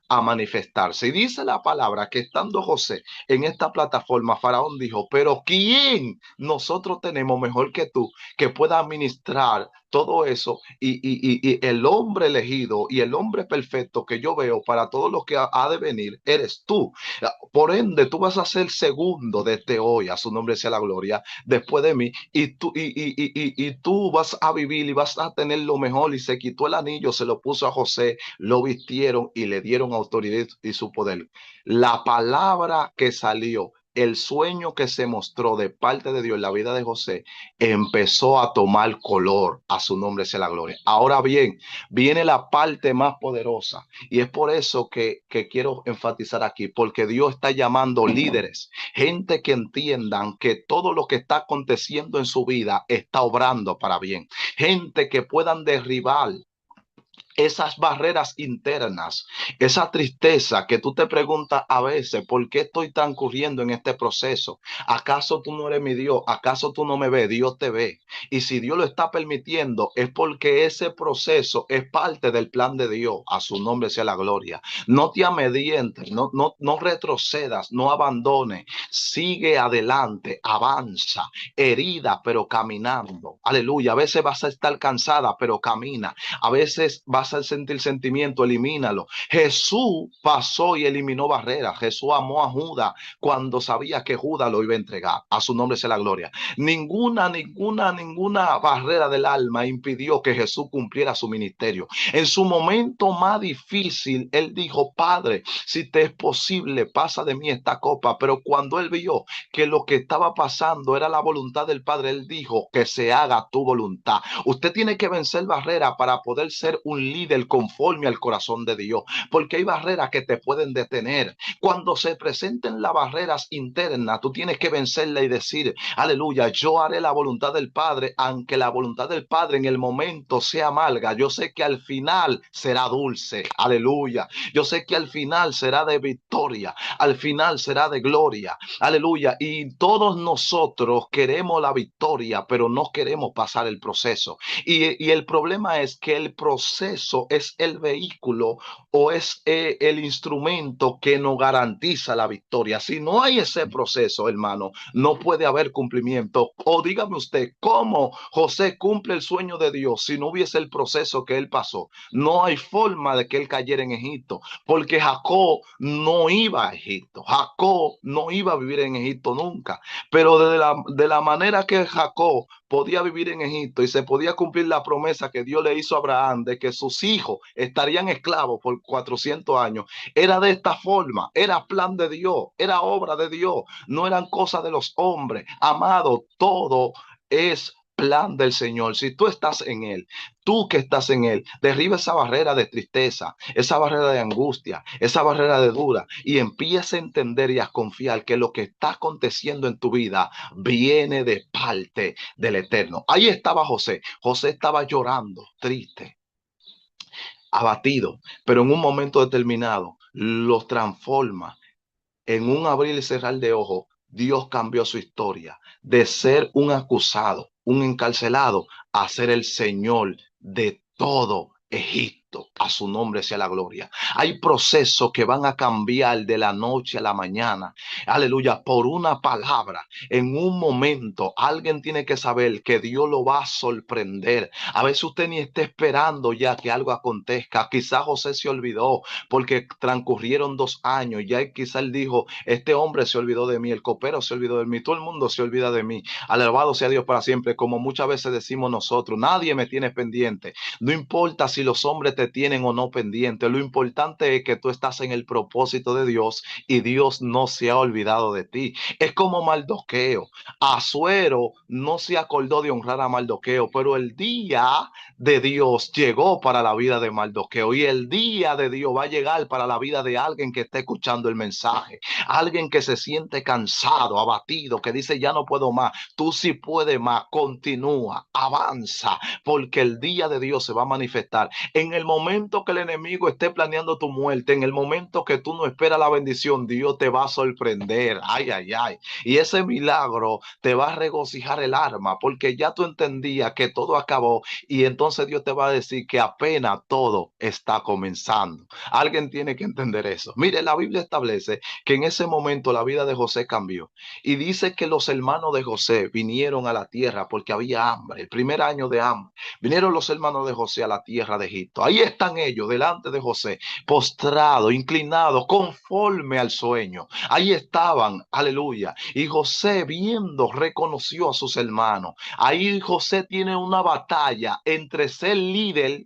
a manifestarse. Y dice la palabra que estando José en esta plataforma, Faraón dijo, pero ¿quién nosotros tenemos mejor que tú que pueda administrar todo eso? Y el hombre elegido y el hombre perfecto que yo veo para todo lo que ha de venir, eres tú. Por ende, tú vas a ser segundo desde hoy, a su nombre sea la gloria, después de mí, y tú vas a vivir y vas a tener lo mejor. Y se quitó el anillo, se lo puso a José, lo vistieron y le dieron autoridad y su poder. La palabra que salió, el sueño que se mostró de parte de Dios en la vida de José, empezó a tomar color. A su nombre sea la gloria. Ahora bien, viene la parte más poderosa y es por eso que quiero enfatizar aquí, porque Dios está llamando líderes, gente que entiendan que todo lo que está aconteciendo en su vida está obrando para bien, gente que puedan derribar esas barreras internas, esa tristeza que tú te preguntas a veces, ¿por qué estoy transcurriendo en este proceso? ¿Acaso tú no eres mi Dios? ¿Acaso tú no me ves? Dios te ve. Y si Dios lo está permitiendo, es porque ese proceso es parte del plan de Dios. A su nombre sea la gloria. No te amedrientes, no retrocedas, no abandones. Sigue adelante, avanza, herida, pero caminando. Aleluya. A veces vas a estar cansada, pero camina. A veces vas vas a sentir sentimiento, elimínalo. Jesús pasó y eliminó barreras. Jesús amó a Judas cuando sabía que Judas lo iba a entregar. A su nombre sea la gloria. Ninguna barrera del alma impidió que Jesús cumpliera su ministerio. En su momento más difícil, él dijo: Padre, si te es posible, pasa de mí esta copa. Pero cuando él vio que lo que estaba pasando era la voluntad del Padre, él dijo: que se haga tu voluntad. Usted tiene que vencer barreras para poder ser un líder conforme al corazón de Dios, porque hay barreras que te pueden detener. Cuando se presenten las barreras internas, tú tienes que vencerla y decir: aleluya, yo haré la voluntad del Padre, aunque la voluntad del Padre en el momento sea amarga. Yo sé que al final será dulce. Aleluya. Yo sé que al final será de victoria, al final será de gloria. Aleluya. Y todos nosotros queremos la victoria, pero no queremos pasar el proceso. Y el problema es que el proceso es el vehículo o es el instrumento que nos garantiza la victoria. Si no hay ese proceso, hermano, no puede haber cumplimiento. O dígame usted, ¿cómo José cumple el sueño de Dios si no hubiese el proceso que él pasó? No hay forma de que él cayera en Egipto, porque Jacob no iba a Egipto. Jacob no iba a vivir en Egipto nunca. Pero de la manera que Jacob podía vivir en Egipto y se podía cumplir la promesa que Dios le hizo a Abraham de que sus hijos estarían esclavos por 400 años, era de esta forma, era plan de Dios, era obra de Dios, no eran cosas de los hombres. Amado, todo es plan del Señor. Si tú estás en Él, tú que estás en Él, derriba esa barrera de tristeza, esa barrera de angustia, esa barrera de duda, y empieza a entender y a confiar que lo que está aconteciendo en tu vida viene de parte del Eterno. Ahí estaba José. José estaba llorando, triste, abatido, pero en un momento determinado los transforma. En un abrir y cerrar de ojos, Dios cambió su historia de ser un acusado, un encarcelado, a ser el Señor de todo Egipto. A su nombre sea la gloria. Hay procesos que van a cambiar de la noche a la mañana. Aleluya, por una palabra. En un momento, alguien tiene que saber que Dios lo va a sorprender. A veces usted ni está esperando ya que algo acontezca. Quizás José se olvidó porque transcurrieron 2 años. Ya quizá él dijo: este hombre se olvidó de mí, el copero se olvidó de mí, todo el mundo se olvida de mí. Alabado sea Dios para siempre, como muchas veces decimos nosotros: nadie me tiene pendiente. No importa si los hombres te tienen o no pendiente, lo importante es que tú estás en el propósito de Dios y Dios no se ha olvidado de ti. Es como Mardoqueo. Asuero no se acordó de honrar a Mardoqueo, pero el día de Dios llegó para la vida de Mardoqueo, y el día de Dios va a llegar para la vida de alguien que esté escuchando el mensaje, alguien que se siente cansado, abatido, que dice: ya no puedo más. Tú sí puedes más, continúa, avanza, porque el día de Dios se va a manifestar. En el momento que el enemigo esté planeando tu muerte, en el momento que tú no esperas la bendición, Dios te va a sorprender. Ay, ay, ay. Y ese milagro te va a regocijar el alma, porque ya tú entendías que todo acabó, y entonces Dios te va a decir que apenas todo está comenzando. Alguien tiene que entender eso. Mire, la Biblia establece que en ese momento la vida de José cambió, y dice que los hermanos de José vinieron a la tierra porque había hambre, el primer año de hambre. Vinieron los hermanos de José a la tierra de Egipto. Ahí están ellos delante de José, postrados, inclinados, conforme al sueño. Ahí estaban, aleluya. Y José, viendo, reconoció a sus hermanos. Ahí José tiene una batalla entre ser líder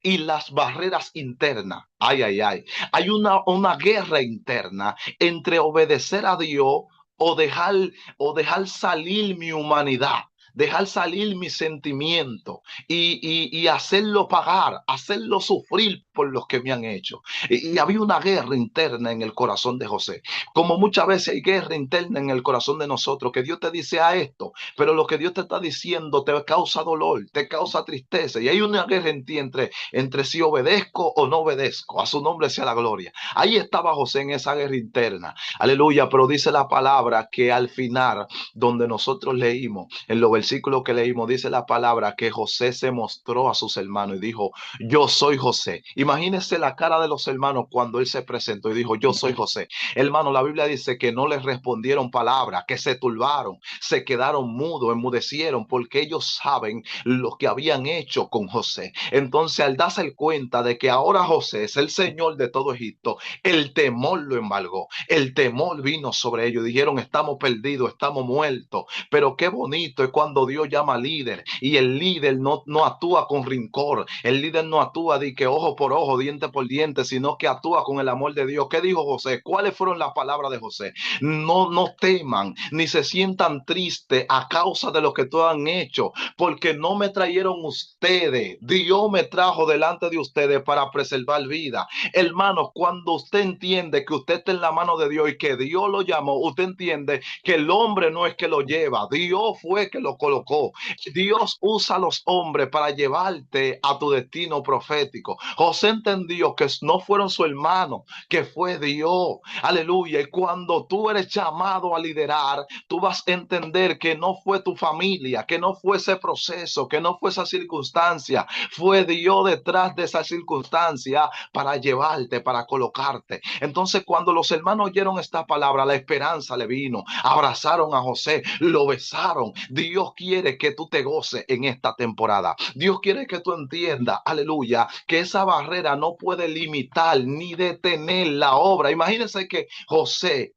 y las barreras internas. Ay, ay, ay. Hay una guerra interna entre obedecer a Dios o dejar salir mi humanidad, dejar salir mi sentimiento y hacerlo pagar, hacerlo sufrir por los que me han hecho. Y había una guerra interna en el corazón de José. Como muchas veces hay guerra interna en el corazón de nosotros, que Dios te dice a esto, pero lo que Dios te está diciendo te causa dolor, te causa tristeza. Y hay una guerra en ti entre si obedezco o no obedezco. A su nombre sea la gloria. Ahí estaba José en esa guerra interna. Aleluya. Pero dice la palabra que al final, donde nosotros leímos en los versículo que leímos, dice la palabra que José se mostró a sus hermanos y dijo, yo soy José. Imagínense la cara de los hermanos cuando él se presentó y dijo, yo soy José. Hermano, la Biblia dice que no les respondieron palabras, que se turbaron, se quedaron mudos, enmudecieron, porque ellos saben lo que habían hecho con José. Entonces, al darse cuenta de que ahora José es el Señor de todo Egipto, el temor lo embargó, el temor vino sobre ellos. Dijeron, estamos perdidos, estamos muertos. Pero qué bonito es cuando Dios llama líder y el líder no actúa con rincor, el líder no actúa de que ojo por ojo, diente por diente, sino que actúa con el amor de Dios. ¿Qué dijo José? ¿Cuáles fueron las palabras de José? No teman ni se sientan tristes a causa de lo que todos han hecho, porque no me trajeron ustedes, Dios me trajo delante de ustedes para preservar vida. Hermano, cuando usted entiende que usted está en la mano de Dios y que Dios lo llamó, usted entiende que el hombre no es que lo lleva, Dios fue que lo colocó. Dios usa a los hombres para llevarte a tu destino profético. José entendió que no fueron su hermano, que fue Dios. Aleluya. Y cuando tú eres llamado a liderar, tú vas a entender que no fue tu familia, que no fue ese proceso, que no fue esa circunstancia, fue Dios detrás de esa circunstancia para llevarte, para colocarte. Entonces, cuando los hermanos oyeron esta palabra, la esperanza le vino, abrazaron a José, lo besaron. Dios quiere que tú te goces en esta temporada. Dios quiere que tú entiendas, aleluya, que esa barrera no puede limitar ni detener la obra. Imagínense que José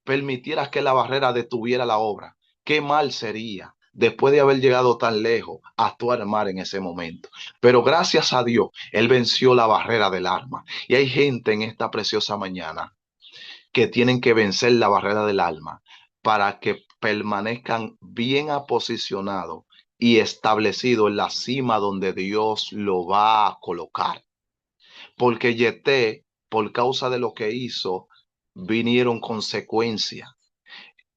permitiera que la barrera detuviera la obra. Qué mal sería después de haber llegado tan lejos, actuar mal en ese momento. Pero gracias a Dios, él venció la barrera del alma. Y hay gente en esta preciosa mañana que tienen que vencer la barrera del alma para que permanezcan bien aposicionados y establecidos en la cima donde Dios lo va a colocar. Porque Yeté, por causa de lo que hizo, vinieron consecuencias.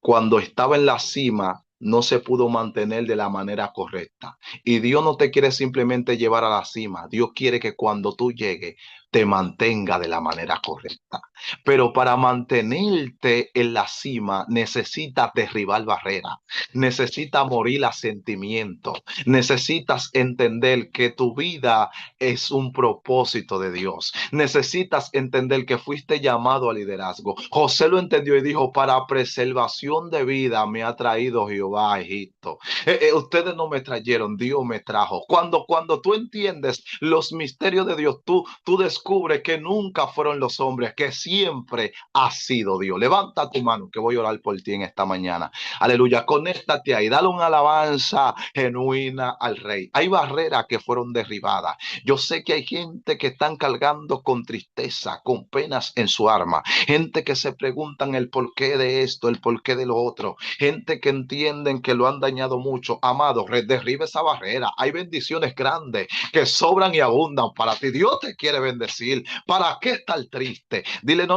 Cuando estaba en la cima, no se pudo mantener de la manera correcta. Y Dios no te quiere simplemente llevar a la cima. Dios quiere que cuando tú llegues, te mantenga de la manera correcta. Pero para mantenerte en la cima, necesitas derribar barreras. Necesitas morir a sentimientos. Necesitas entender que tu vida es un propósito de Dios. Necesitas entender que fuiste llamado a liderazgo. José lo entendió y dijo, para preservación de vida me ha traído Jehová a Egipto. Ustedes no me trajeron, Dios me trajo. Cuando tú entiendes los misterios de Dios, tú descubres que nunca fueron los hombres, que siempre ha sido Dios. Levanta tu mano, que voy a orar por ti en esta mañana. Aleluya, conéctate ahí, dale una alabanza genuina al Rey. Hay barreras que fueron derribadas. Yo sé que hay gente que están cargando con tristeza, con penas en su alma. Gente que se preguntan el porqué de esto, el porqué de lo otro. Gente que entienden que lo han dañado mucho. Amado, derribe esa barrera. Hay bendiciones grandes que sobran y abundan para ti. Dios te quiere bendecir. ¿Para qué estar triste? Dile, no.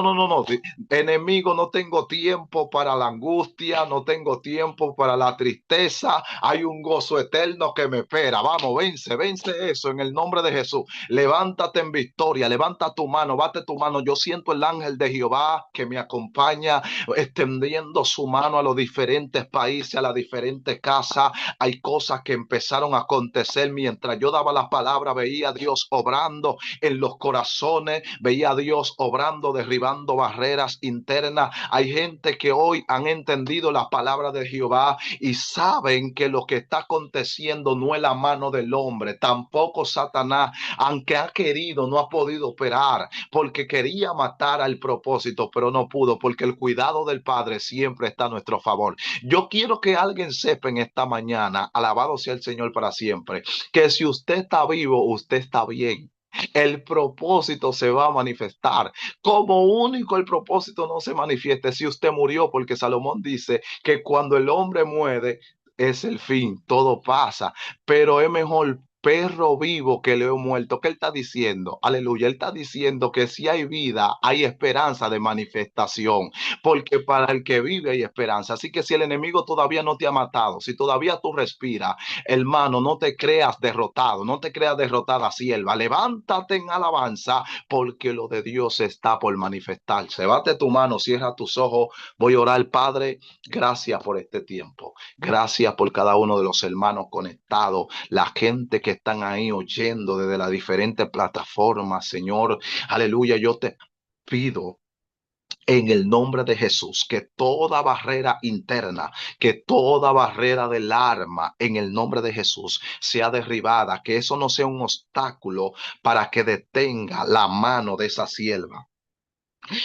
Enemigo, no tengo tiempo para la angustia, no tengo tiempo para la tristeza. Hay un gozo eterno que me espera. Vamos, vence eso en el nombre de Jesús. Levántate en victoria, levanta tu mano, bate tu mano. Yo siento el ángel de Jehová que me acompaña, extendiendo su mano a los diferentes países, a las diferentes casas. Hay cosas que empezaron a acontecer mientras yo daba las palabras. Veía a Dios obrando en los corazones, veía a Dios obrando, derribando barreras internas. Hay gente que hoy han entendido la palabra de Jehová y saben que lo que está aconteciendo no es la mano del hombre, tampoco Satanás, aunque ha querido, no ha podido operar, porque quería matar al propósito, pero no pudo, porque el cuidado del Padre siempre está a nuestro favor. Yo quiero que alguien sepa en esta mañana, alabado sea el Señor para siempre, que si usted está vivo, usted está bien. El propósito se va a manifestar. Como único el propósito no se manifieste si usted murió, porque Salomón dice que cuando el hombre muere es el fin, todo pasa, pero es mejor perro vivo que leo muerto. ¿Qué él está diciendo? Aleluya. Él está diciendo que si hay vida, hay esperanza de manifestación, porque para el que vive hay esperanza. Así que si el enemigo todavía no te ha matado, si todavía tú respiras, hermano, no te creas derrotado, no te creas derrotada, sierva. Levántate en alabanza, porque lo de Dios está por manifestarse. Bate tu mano, cierra tus ojos. Voy a orar, Padre. Gracias por este tiempo. Gracias por cada uno de los hermanos conectados, la gente que están ahí oyendo desde las diferentes plataformas, Señor. Aleluya, yo te pido en el nombre de Jesús, que toda barrera interna, que toda barrera del alma, en el nombre de Jesús, sea derribada, que eso no sea un obstáculo para que detenga la mano de esa sierva,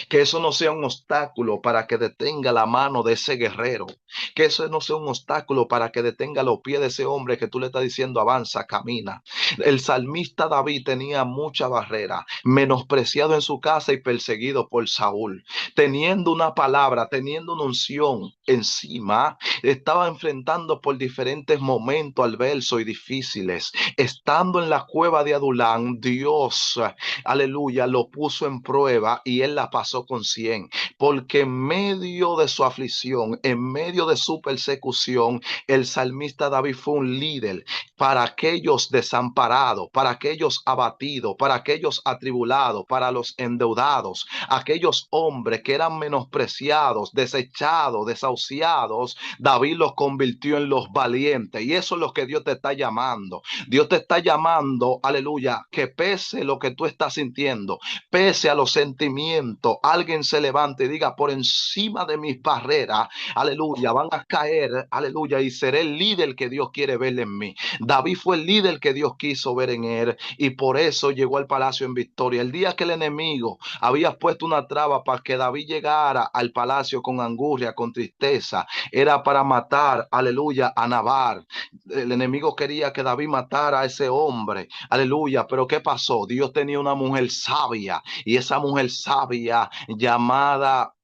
que eso no sea un obstáculo para que detenga la mano de ese guerrero, que eso no sea un obstáculo para que detenga los pies de ese hombre que tú le estás diciendo avanza, camina. El salmista David tenía mucha barrera, menospreciado en su casa y perseguido por Saúl, teniendo una palabra, teniendo una unción encima, estaba enfrentando por diferentes momentos adversos y difíciles. Estando en la cueva de Adulán, Dios, aleluya, lo puso en prueba y él la pasó con 100, porque en medio de su aflicción, en medio de su persecución, el salmista David fue un líder para aquellos desamparados, para aquellos abatidos, para aquellos atribulados, para los endeudados, aquellos hombres que eran menospreciados, desechados, desahuciados. David los convirtió en los valientes, y eso es lo que Dios te está llamando. Dios te está llamando, aleluya, que pese lo que tú estás sintiendo, pese a los sentimientos, alguien se levante y diga: por encima de mis barreras, aleluya, van a caer, aleluya, y seré el líder que Dios quiere ver en mí. David fue el líder que Dios quiso ver en él, y por eso llegó al palacio en victoria. El día que el enemigo había puesto una traba para que David llegara al palacio con angustia, con tristeza, era para matar, aleluya, a Nabal. El enemigo quería que David matara a ese hombre, aleluya, pero ¿qué pasó? Dios tenía una mujer sabia, y esa mujer sabia llamada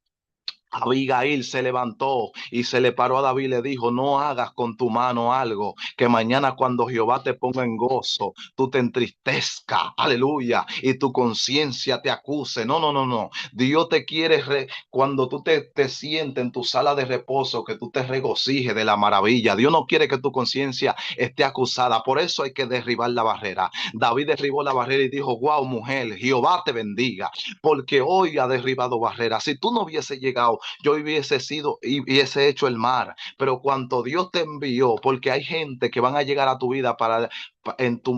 Abigail se levantó y se le paró a David y le dijo: no hagas con tu mano algo que mañana, cuando Jehová te ponga en gozo, tú te entristezca, aleluya, y tu conciencia te acuse. No, no, no, no. Dios te quiere cuando tú te sientes en tu sala de reposo, que tú te regocijes de la maravilla. Dios no quiere que tu conciencia esté acusada. Por eso hay que derribar la barrera. David derribó la barrera y dijo: wow, mujer, Jehová te bendiga, porque hoy ha derribado barreras. Si tú no hubiese llegado, yo hubiese sido y hubiese hecho el mar. Pero cuanto Dios te envió, porque hay gente que van a llegar a tu vida para en tu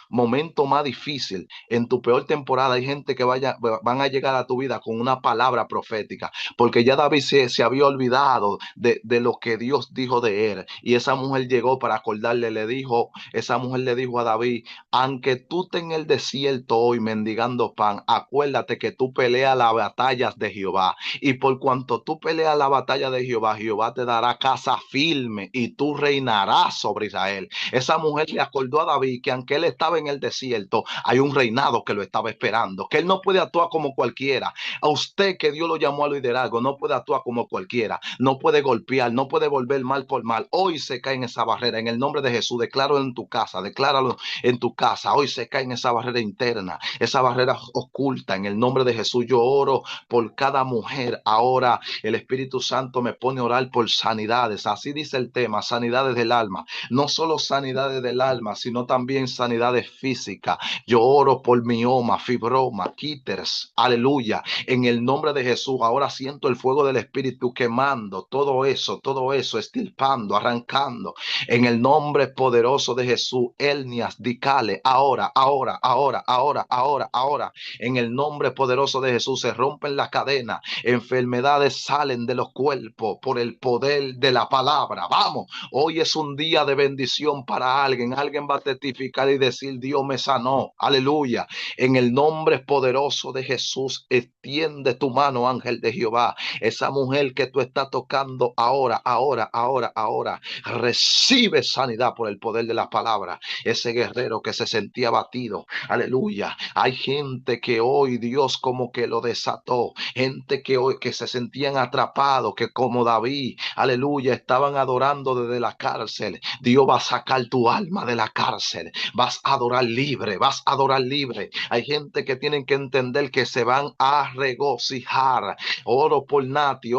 momento más difícil, en tu peor temporada, hay gente que van a llegar a tu vida con una palabra profética, porque ya David se había olvidado de lo que Dios dijo de él, y esa mujer llegó para acordarle, esa mujer le dijo a David: aunque tú estés en el desierto hoy mendigando pan, acuérdate que tú peleas las batallas de Jehová, y por cuanto tú peleas la batalla de Jehová, Jehová te dará casa firme y tú reinarás sobre Israel. Esa mujer le acordó a David que aunque él estaba en el desierto, hay un reinado que lo estaba esperando, que él no puede actuar como cualquiera. A usted, que Dios lo llamó a liderazgo, no puede actuar como cualquiera, no puede golpear, no puede volver mal por mal. Hoy se cae en esa barrera, en el nombre de Jesús. Declaro en tu casa, decláralo en tu casa. Hoy se cae en esa barrera interna, esa barrera oculta, en el nombre de Jesús. Yo oro por cada mujer. Ahora el Espíritu Santo me pone a orar por sanidades. Así dice el tema: sanidades del alma. No solo sanidades del alma, sino también sanidades físicas. Yo oro por mioma, fibroma, quíters, aleluya, en el nombre de Jesús. Ahora siento el fuego del Espíritu quemando todo eso, estirpando, arrancando, en el nombre poderoso de Jesús. Hernias dicales, ahora, ahora, ahora, ahora, ahora, ahora, en el nombre poderoso de Jesús se rompen las cadenas, enfermedades salen de los cuerpos por el poder de la palabra. Vamos, hoy es un día de bendición para alguien. Alguien va a testificar y decir: Dios me sanó, aleluya. En el nombre poderoso de Jesús, extiende tu mano, ángel de Jehová. Esa mujer que tú estás tocando ahora, ahora, ahora, ahora, recibe sanidad por el poder de la palabra. Ese guerrero que se sentía abatido, aleluya. Hay gente que hoy Dios como que lo desató, gente que hoy que se sentían atrapados, que como David, aleluya, estaban adorando desde la cárcel. Dios va a sacar tu alma de la cárcel, vas a adorar libre, vas a adorar libre. Hay gente que tienen que entender que se van a regocijar. Oro por Nati,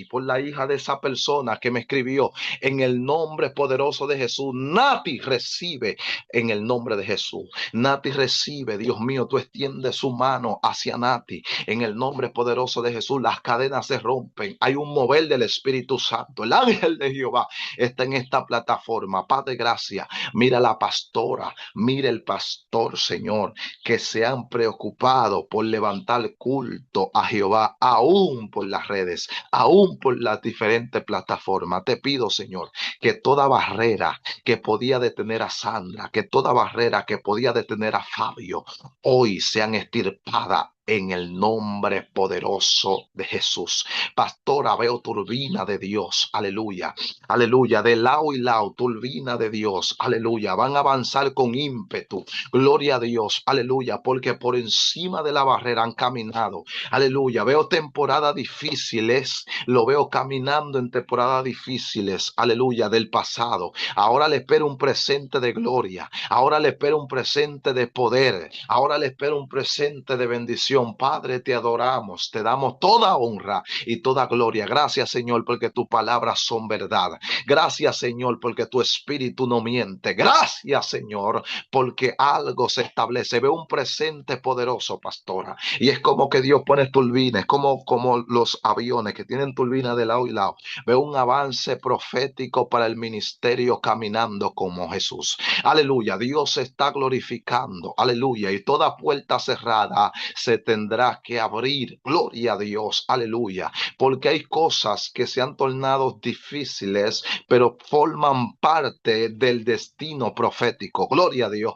por la hija de esa persona que me escribió. En el nombre poderoso de Jesús, Nati recibe en el nombre de Jesús. Nati recibe, Dios mío, tú extiendes su mano hacia Nati. En el nombre poderoso de Jesús, las cadenas se rompen. Hay un mover del Espíritu Santo. El ángel de Jehová está en esta plataforma. Padre, gracias. Mira la pastora, mira el pastor, Señor, que se han preocupado por levantar culto a Jehová, aún por las redes, aún por las diferentes plataformas. Te pido, Señor, que toda barrera que podía detener a Sandra, que toda barrera que podía detener a Fabio, hoy sean extirpadas en el nombre poderoso de Jesús. Pastora, veo turbina de Dios, aleluya, aleluya, de lado y lado, turbina de Dios, aleluya, van a avanzar con ímpetu, gloria a Dios, aleluya, porque por encima de la barrera han caminado, aleluya, veo temporadas difíciles, lo veo caminando en temporadas difíciles, aleluya, del pasado, ahora le espera un presente de gloria, ahora le espera un presente de poder, ahora le espera un presente de bendición. Padre, te adoramos, te damos toda honra y toda gloria. Gracias, Señor, porque tus palabras son verdad. Gracias, Señor, porque tu espíritu no miente. Gracias, Señor, porque algo se establece. Veo un presente poderoso, pastora. Y es como que Dios pone turbinas, como los aviones que tienen turbinas de lado y lado. Veo un avance profético para el ministerio caminando como Jesús. Aleluya, Dios se está glorificando. Aleluya, y toda puerta cerrada se tendrá que abrir. Gloria a Dios, aleluya, porque hay cosas que se han tornado difíciles, pero forman parte del destino profético. Gloria a Dios.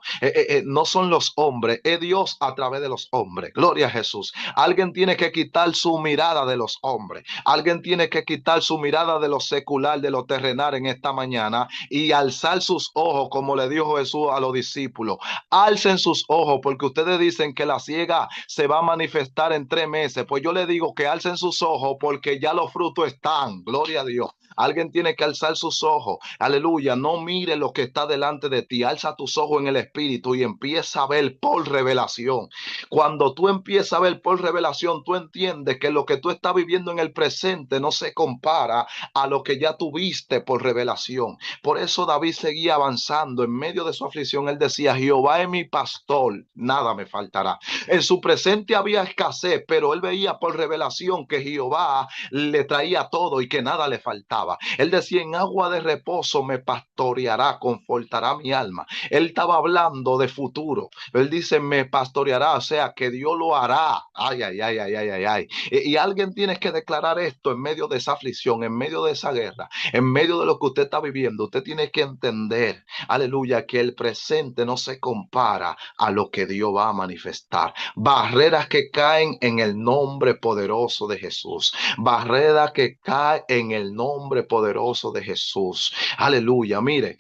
No son los hombres, es Dios a través de los hombres. Gloria a Jesús. Alguien tiene que quitar su mirada de los hombres. Alguien tiene que quitar su mirada de lo secular, de lo terrenal en esta mañana y alzar sus ojos, como le dijo Jesús a los discípulos. Alcen sus ojos, porque ustedes dicen que la ciega se va a manifestar en 3 meses. Pues yo le digo que alcen sus ojos porque ya los frutos están. Gloria a Dios. Alguien tiene que alzar sus ojos. Aleluya. No mire lo que está delante de ti. Alza tus ojos en el espíritu y empieza a ver por revelación. Cuando tú empiezas a ver por revelación, tú entiendes que lo que tú estás viviendo en el presente no se compara a lo que ya tuviste por revelación. Por eso David seguía avanzando en medio de su aflicción. Él decía: Jehová es mi pastor, nada me faltará. En su presente había escasez, pero él veía por revelación que Jehová le traía todo y que nada le faltaba. Él decía: en agua de reposo me pastoreará, confortará mi alma. Él estaba hablando de futuro. Él dice: me pastoreará, o sea que Dios lo hará. Ay, ay, ay, ay, ay, ay, ay. Y alguien tiene que declarar esto en medio de esa aflicción, en medio de esa guerra, en medio de lo que usted está viviendo. Usted tiene que entender, aleluya, que el presente no se compara a lo que Dios va a manifestar. Barreras que caen en el nombre poderoso de Jesús. Barreras que caen en el nombre poderoso de Jesús. Aleluya, mire.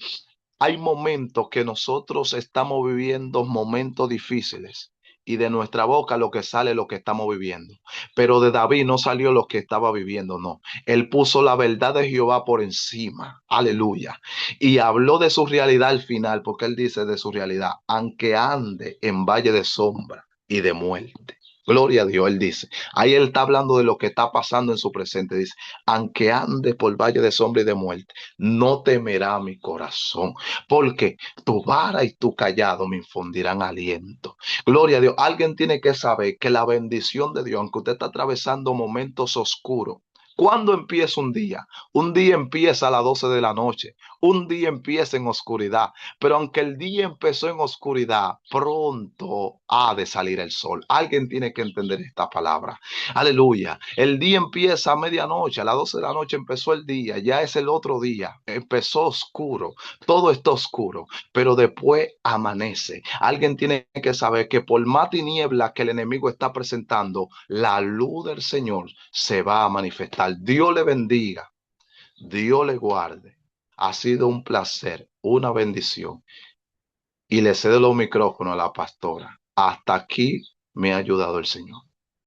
Hay momentos que nosotros estamos viviendo momentos difíciles y de nuestra boca lo que sale es lo que estamos viviendo. Pero de David no salió lo que estaba viviendo, no. Él puso la verdad de Jehová por encima. Aleluya. Y habló de su realidad al final, porque él dice de su realidad: aunque ande en valle de sombra y de muerte. Gloria a Dios, él dice. Ahí él está hablando de lo que está pasando en su presente. Dice: aunque ande por valle de sombra y de muerte, no temerá mi corazón, porque tu vara y tu callado me infundirán aliento. Gloria a Dios. Alguien tiene que saber que la bendición de Dios, aunque usted está atravesando momentos oscuros, ¿cuándo empieza un día? Un día empieza a las 12 de la noche. Un día empieza en oscuridad. Pero aunque el día empezó en oscuridad, pronto ha de salir el sol. Alguien tiene que entender esta palabra. Aleluya. El día empieza a medianoche. A las 12 de la noche empezó el día. Ya es el otro día. Empezó oscuro. Todo está oscuro. Pero después amanece. Alguien tiene que saber que por más tiniebla que el enemigo está presentando, la luz del Señor se va a manifestar. Dios le bendiga. Dios le guarde. Ha sido un placer, una bendición. Y le cedo los micrófonos a la pastora. Hasta aquí me ha ayudado el Señor.